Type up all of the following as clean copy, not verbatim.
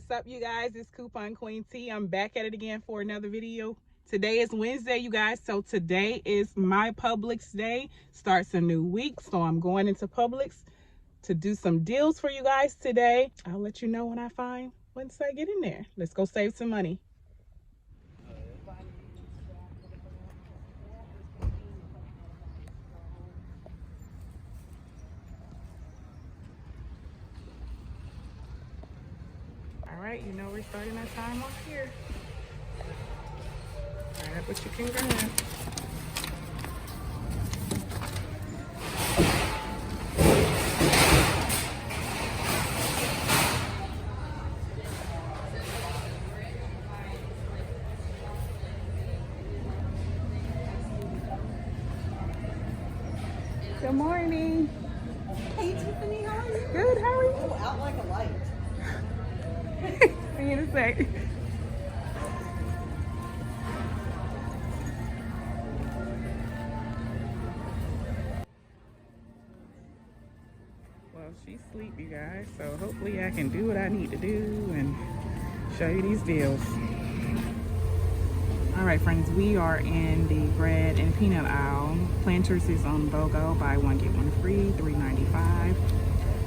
What's up, you guys? It's Coupon Queen T. I'm back at it again for another video. Today is Wednesday, you guys, so today is my Publix day. Starts a new week, so I'm going into Publix to do some deals for you guys today. I'll let you know when I find once I get in there. Let's go save some money. All right, you know we're starting our time off here. Grab what you can grab. Good morning. Hey Tiffany, how are you? Good, how are you? Oh, out like a light. See you in a sec. Well, she's asleep, you guys, so hopefully I can do what I need to do and show you these deals. All right, friends, we are in the bread and peanut aisle. Planters is on BOGO, buy one get one free, $3.95.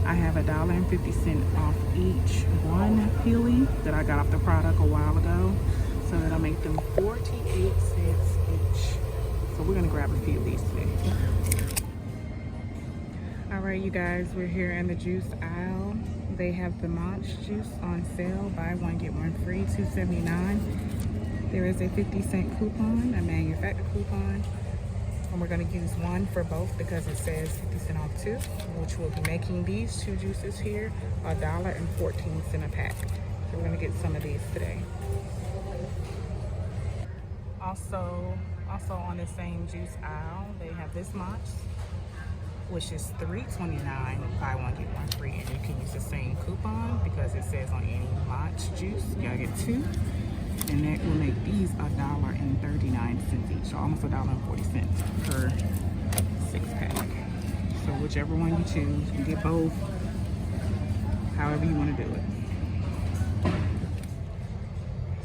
I have $1.50 off each one peely that I got off the product a while ago, so that'll make them 48 cents each. So we're gonna grab a few of these today. All right, you guys, we're here in the juice aisle. They have the Monch juice on sale, buy one get one free, $2.79. There is a 50-cent coupon, a manufacturer coupon, and we're going to use one for both because it says 50 cents off two, which will be making these two juices here $1.14 a pack. So we're going to get some of these today. Also on the same juice aisle, they have this Monch, which is $3.29, buy one get one free, and you can use the same coupon because it says on any Monch juice you gotta get two. And that will make these $1.39 each, so almost $1.40 per 6-pack. So whichever one you choose, you can get both, however you want to do it.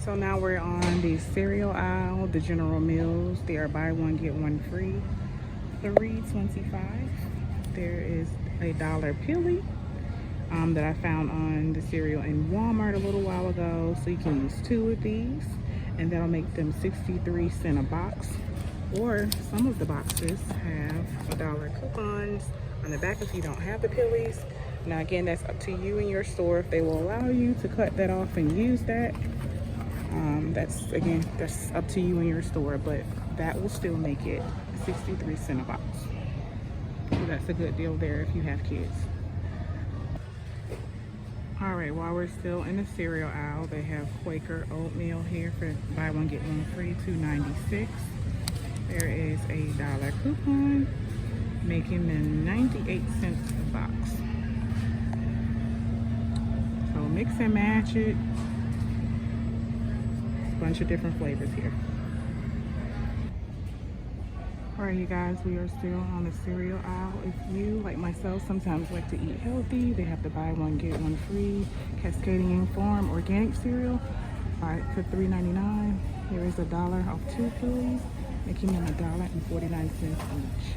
So now we're on the cereal aisle, the General Mills. They are buy one get one free, $3.25. There is a $1 peely that I found on the cereal in Walmart a little while ago, so you can use two of these and that'll make them 63 cents a box. Or some of the boxes have $1 coupons on the back if you don't have the pillies. Now again, that's up to you and your store if they will allow you to cut that off and use that. That's up to you and your store, but that will still make it 63 cents a box. So that's a good deal there if you have kids. All right, while we're still in the cereal aisle, they have Quaker oatmeal here for buy one get one free, $2.96. There is a $1 coupon, making them 98 cents a box. So mix and match it. A bunch of different flavors here. All right, you guys, we are still on the cereal aisle. If you, like myself, sometimes like to eat healthy, they have the buy one get one free Cascadian Farm organic cereal for $3.99. There is $1 off two pillies, making them $1.49 each.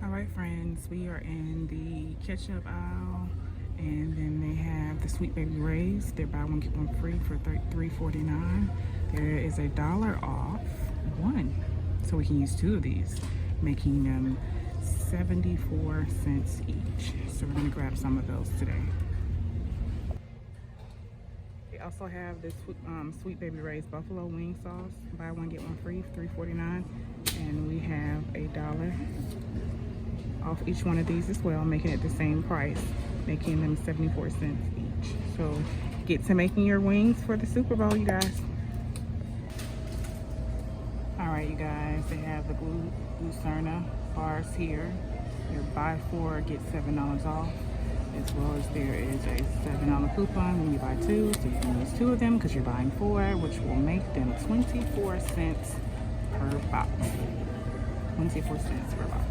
All right, friends, we are in the ketchup aisle, and then they have the Sweet Baby Ray's. They're buy one get one free for $3.49. There is $1 off one, so we can use two of these, making them 74 cents each. So we're gonna grab some of those today. We also have this Sweet Baby Ray's buffalo wing sauce, buy one get one free, $3.49, and we have $1 off each one of these as well, making it the same price, making them 74 cents each. So get to making your wings for the Super Bowl, you guys. All right, you guys, they have the Glucerna bars here. They're buy four, get $7 off, as well as there is a $7 coupon when you buy two, so you can use two of them because you're buying four, which will make them 24 cents per box. 24 cents per box.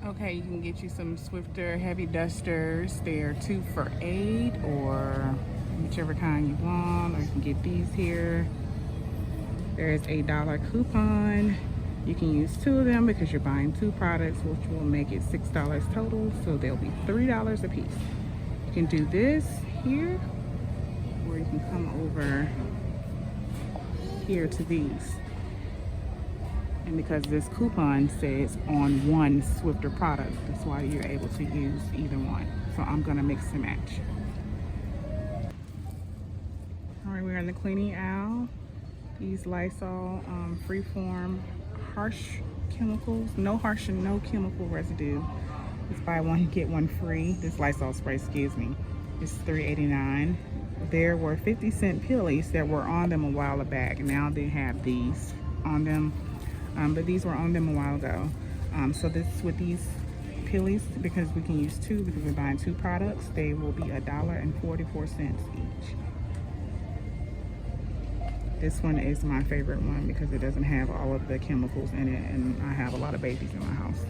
Okay, you can get you some Swifter heavy dusters. They're 2 for $8, or whichever kind you want. Or you can get these here. There is a $1 coupon. You can use 2 of them because you're buying 2 products, which will make it $6 total. So they'll be $3 a piece. You can do this here, or you can come over here to these. And because this coupon says on 1 Swifter product, that's why you're able to use either one. So I'm gonna mix and match. All right, we're in the cleaning aisle. These Lysol freeform harsh chemicals, no harsh and no chemical residue. It's buy one, get one free. This Lysol spray, excuse me, it's $3.89. There were 50-cent Peelies that were on them a while back. Now they have these on them. But these were on them a while ago. So this with these Peelies, because we can use 2 because we're buying 2 products, they will be $1.44 each. This one is my favorite one because it doesn't have all of the chemicals in it, and I have a lot of babies in my house.